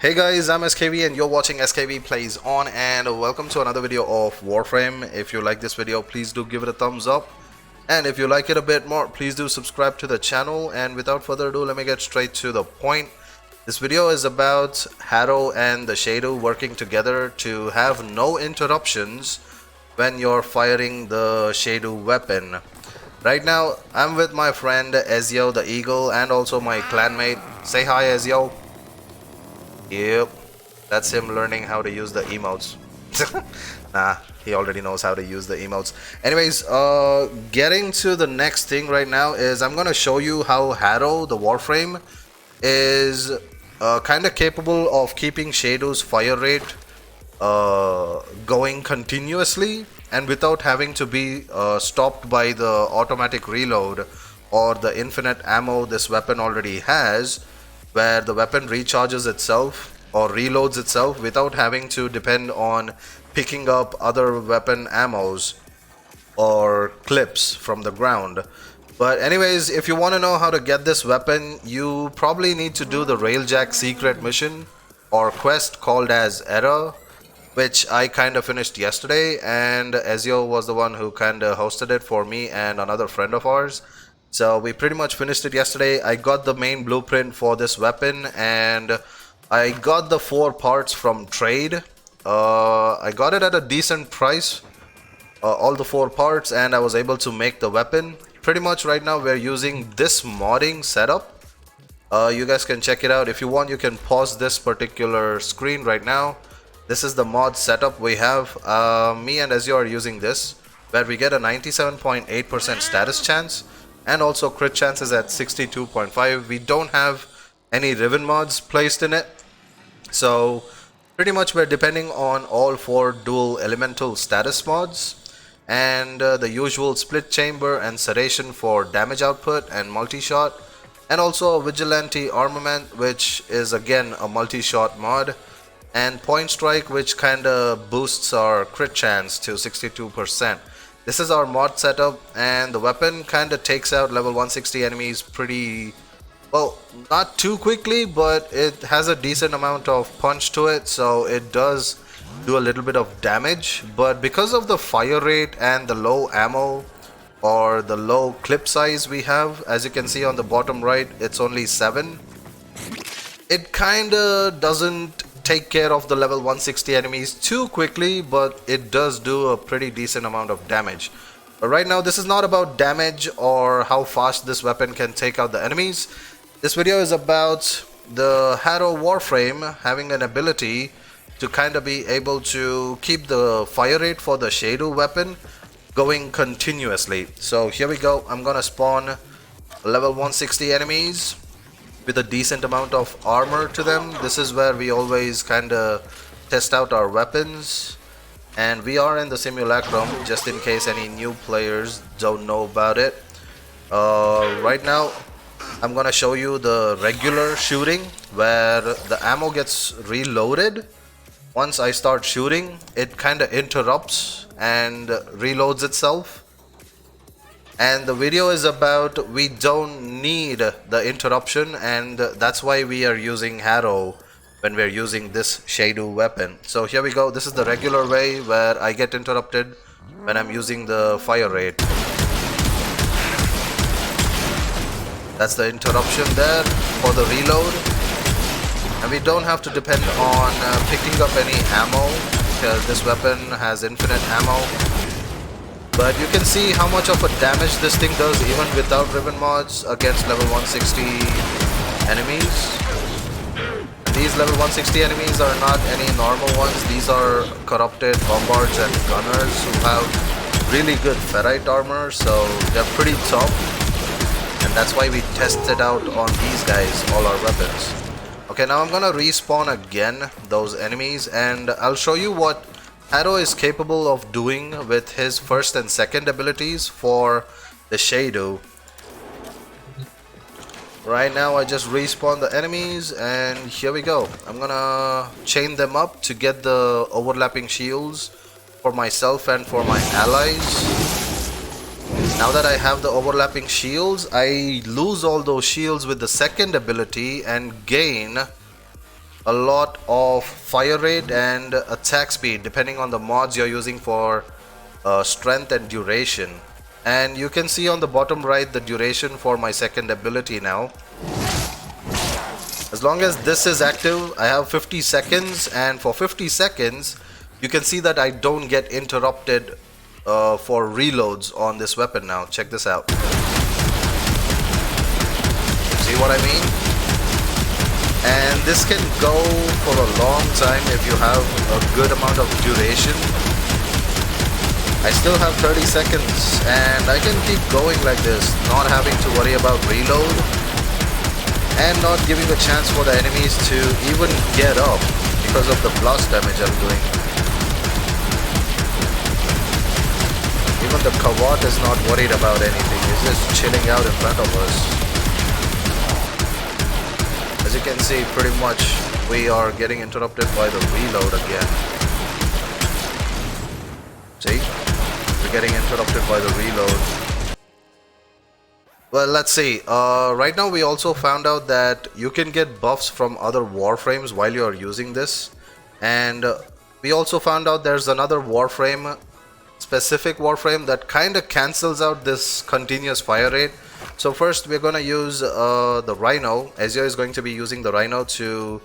Hey guys, I'm SKV and you're watching SKV Plays On, and welcome to another video of Warframe. If you like this video, please do give it a thumbs up, and if you like it a bit more, please do subscribe to the channel. And without further ado, let me get straight to the point. This video is about Harrow and the Shedu working together to have no interruptions when you're firing the Shedu weapon. Right now, I'm with my friend Ezio the Eagle and also my clanmate. Say hi, Ezio. Yep, that's him learning how to use the emotes. Nah, he already knows how to use the emotes. Anyways, getting to the next thing right now is I'm gonna show you how Harrow, the Warframe, is kind of capable of keeping Shedu's fire rate going continuously and without having to be stopped by the automatic reload or the infinite ammo this weapon already has, where the weapon recharges itself or reloads itself without having to depend on picking up other weapon ammos or clips from the ground. But anyways, if you want to know how to get this weapon, you probably need to do the Railjack secret mission or quest called as Erra, which I kind of finished yesterday, and Ezio was the one who kind of hosted it for me and another friend of ours. So we pretty much finished it yesterday. I got the main blueprint for this weapon and I got the 4 parts from trade. I got it at a decent price, all the 4 parts, and I was able to make the weapon. Pretty much right now we're using this modding setup. You guys can check it out. If you want, you can pause this particular screen right now. This is the mod setup we have. Me and Ezio are using this, where we get a 97.8% status chance and also crit chances at 62.5. We don't have any ribbon mods placed in it, so pretty much we're depending on all 4 dual elemental status mods and the usual split chamber and sedation for damage output and multi-shot, and also a vigilante armament, which is again a multi-shot mod, and point strike, which kinda boosts our crit chance to 62%. This is our mod setup, and the weapon kinda takes out level 160 enemies pretty well, not too quickly, but it has a decent amount of punch to it, so it does do a little bit of damage. But because of the fire rate and the low ammo or the low clip size we have, as you can see on the bottom right, it's only 7. It kinda doesn't take care of the level 160 enemies too quickly, but it does do a pretty decent amount of damage. But right now this is not about damage or how fast this weapon can take out the enemies. This video is about the Harrow Warframe having an ability to kind of be able to keep the fire rate for the Shedu weapon going continuously. So here we go. I'm gonna spawn level 160 enemies with a decent amount of armor to them. This is where we always kind of test out our weapons, and we are in the simulacrum just in case any new players don't know about it. Right now I'm gonna show you the regular shooting, where the ammo gets reloaded. Once I start shooting, it kind of interrupts and reloads itself. And the video is about we don't need the interruption, and that's why we are using Harrow when we're using this Shedu weapon. So here we go. This is the regular way where I get interrupted when I'm using the fire rate. That's the interruption there for the reload. And we don't have to depend on picking up any ammo, because this weapon has infinite ammo. But you can see how much of a damage this thing does even without ribbon mods against level 160 enemies. These level 160 enemies are not any normal ones. These are corrupted bombards and gunners who have really good ferrite armor, so they're pretty tough. And that's why we tested out on these guys all our weapons. Okay, now I'm gonna respawn again those enemies, and I'll show you what Harrow is capable of doing with his first and second abilities for the Shedu. Right now I just respawn the enemies, and here we go. I'm gonna chain them up to get the overlapping shields for myself and for my allies. Now that I have the overlapping shields, I lose all those shields with the second ability and gain a lot of fire rate and attack speed depending on the mods you're using for strength and duration. And you can see on the bottom right the duration for my second ability now. As long as this is active, I have 50 seconds, and for 50 seconds you can see that I don't get interrupted for reloads on this weapon now. Check this out. See what I mean? And this can go for a long time if you have a good amount of duration. I still have 30 seconds and I can keep going like this, not having to worry about reload and not giving a chance for the enemies to even get up because of the blast damage I'm doing. Even the Kawat is not worried about anything, he's just chilling out in front of us. As you can see, pretty much we are getting interrupted by the reload again. See? We're getting interrupted by the reload. Well, let's see. Right now we also found out that you can get buffs from other warframes while you're using this. And we also found out there's another warframe, specific warframe, that kind of cancels out this continuous fire rate. So first we're going to use the Rhino. Ezio is going to be using the Rhino to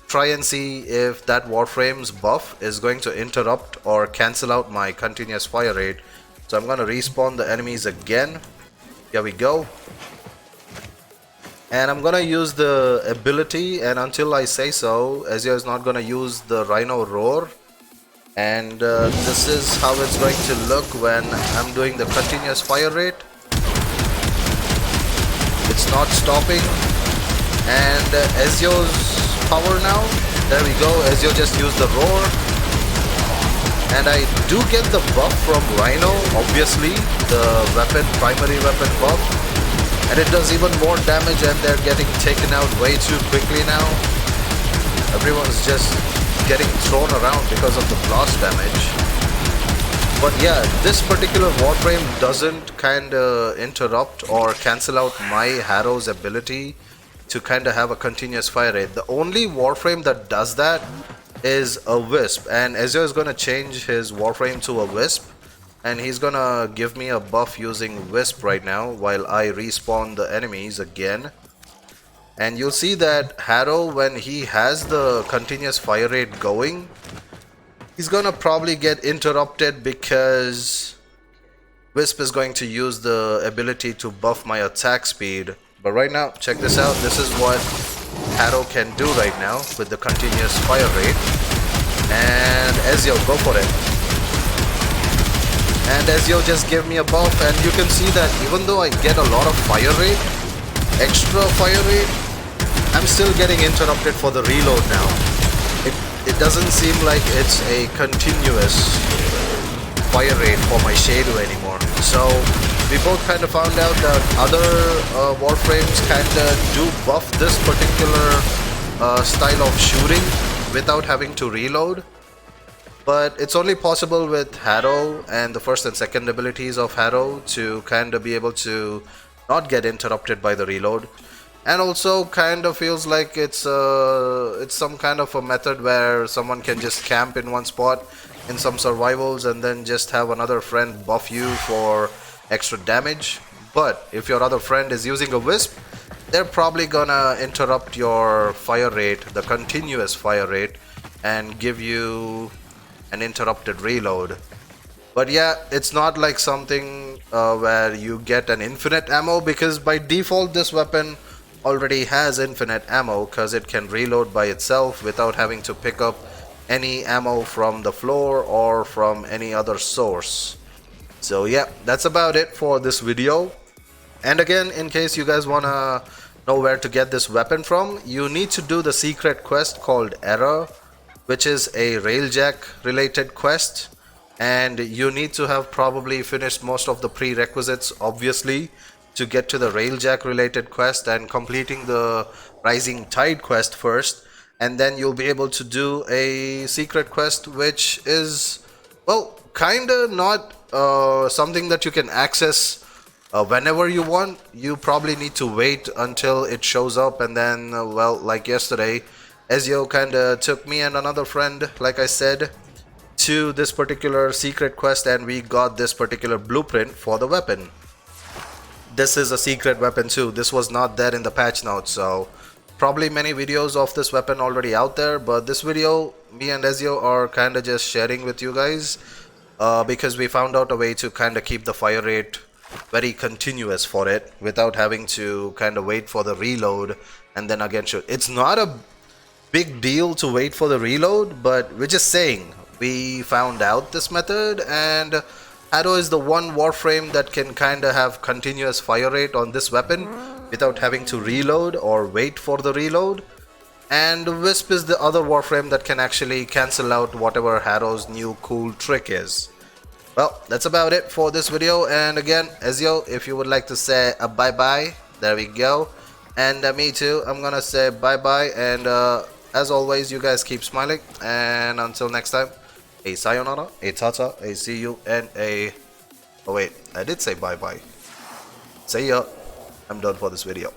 try and see if that warframe's buff is going to interrupt or cancel out my continuous fire rate. So I'm going to respawn the enemies again. Here we go. And I'm going to use the ability, and until I say so, Ezio is not going to use the Rhino Roar. And this is how it's going to look when I'm doing the continuous fire rate. It's not stopping. And Ezio's power now. There we go. Ezio just used the roar. And I do get the buff from Rhino, obviously, the weapon, primary weapon buff. And it does even more damage, and they're getting taken out way too quickly now. Everyone's just getting thrown around because of the blast damage. But yeah, this particular warframe doesn't kinda interrupt or cancel out my Harrow's ability to kinda have a continuous fire rate. The only warframe that does that is a Wisp, and Ezio is gonna change his warframe to a Wisp, and he's gonna give me a buff using Wisp right now while I respawn the enemies again. And you'll see that Harrow, when he has the continuous fire rate going, he's gonna probably get interrupted because Wisp is going to use the ability to buff my attack speed. But right now, check this out. This is what Harrow can do right now with the continuous fire rate. And Ezio, go for it. And Ezio just gave me a buff, and you can see that even though I get a lot of fire rate, extra fire rate, I'm still getting interrupted for the reload now. It doesn't seem like it's a continuous fire rate for my Shedu anymore. So we both kind of found out that other warframes kind of do buff this particular style of shooting without having to reload. But it's only possible with Harrow and the first and second abilities of Harrow to kind of be able to not get interrupted by the reload. And also kind of feels like it's some kind of a method where someone can just camp in one spot in some survivals and then just have another friend buff you for extra damage. But if your other friend is using a Wisp, they're probably gonna interrupt your fire rate, the continuous fire rate, and give you an interrupted reload. But yeah, it's not like something where you get an infinite ammo, because by default this weapon already has infinite ammo because it can reload by itself without having to pick up any ammo from the floor or from any other source. So yeah, that's about it for this video. And again, in case you guys wanna know where to get this weapon from, you need to do the secret quest called Erra, which is a railjack related quest, and you need to have probably finished most of the prerequisites, obviously, to get to the railjack related quest and completing the Rising Tide quest first, and then you'll be able to do a secret quest which is, well, kinda not something that you can access whenever you want. You probably need to wait until it shows up, and then well, like yesterday, Ezio kinda took me and another friend, like I said, to this particular secret quest, and we got this particular blueprint for the weapon. This is a secret weapon too. This was not there in the patch notes, so probably many videos of this weapon already out there, but this video me and Ezio are kinda just sharing with you guys because we found out a way to kinda keep the fire rate very continuous for it without having to kinda wait for the reload and then again shoot. It's not a big deal to wait for the reload, but we're just saying we found out this method, and Harrow is the one warframe that can kinda have continuous fire rate on this weapon without having to reload or wait for the reload. And Wisp is the other warframe that can actually cancel out whatever Harrow's new cool trick is. Well, that's about it for this video, and again, Ezio, if you would like to say a bye-bye, there we go. And me too, I'm gonna say bye-bye, and as always, you guys keep smiling, and until next time, a sayonara, a tata, a see you, and a... Oh wait, I did say bye-bye. See ya. I'm done for this video.